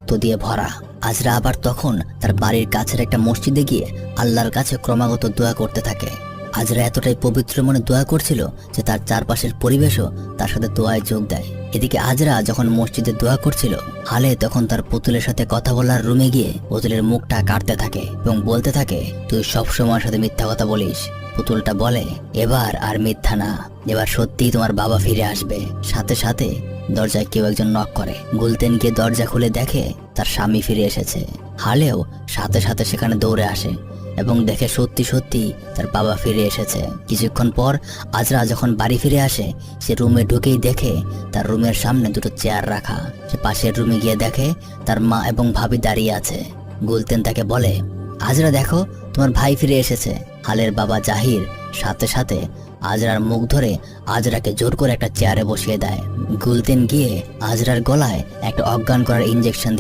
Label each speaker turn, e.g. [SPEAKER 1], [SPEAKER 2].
[SPEAKER 1] রক্ত দিয়ে ভরা। আজরা আবার তখন তার বাড়ির কাছের একটা মসজিদে গিয়ে আল্লাহর কাছে ক্রমাগত দোয়া করতে থাকে। আজরা এতটাই পবিত্র মনে দোয়া করছিল যে তার চারপাশের পরিবেশও তার সাথে দোয়ায় যোগ দেয়। এদিকে আজরা যখন মসজিদে দোয়া করছিল, হালে তখন তার পুতুলের সাথে কথা বলার রুমে গিয়ে পুতুলের মুখটা কাটতে থাকে এবং বলতে থাকে, তুই সবসময় সাথে মিথ্যা কথা বলিস। পুতুলটা বলে, এবার আর মিথ্যা না, এবার সত্যিই তোমার বাবা ফিরে আসবে। সাথে সাথে দরজায় কেউ একজন নক করে। গুলতেন গিয়ে দরজা খুলে দেখে তার স্বামী ফিরে এসেছে। হালেও সাথে সাথে সেখানে দৌড়ে আসে এবং দেখে সত্যি সত্যি তার বাবা ফিরে এসেছে। কিছুক্ষণ পর আজরা যখন বাড়ি ফিরে আসে, সে রুমে ঢুকেই দেখে তার রুমের সামনে দুটো চেয়ার রাখা। সে পাশের রুমে গিয়ে দেখে তার মা এবং ভাবি দাঁড়িয়ে আছে। গুলতেন তাকে বলে, আজরা দেখো, তোমার ভাই ফিরে এসেছে। হালের বাবা জাহির সাথে সাথে আজরার মুখ ধরে আজরাকে জোর করে একটা চেয়ারে বসিয়ে দেয়। গুলতেন গিয়ে আজরার গলায় একটা অজ্ঞান করার ইঞ্জেকশন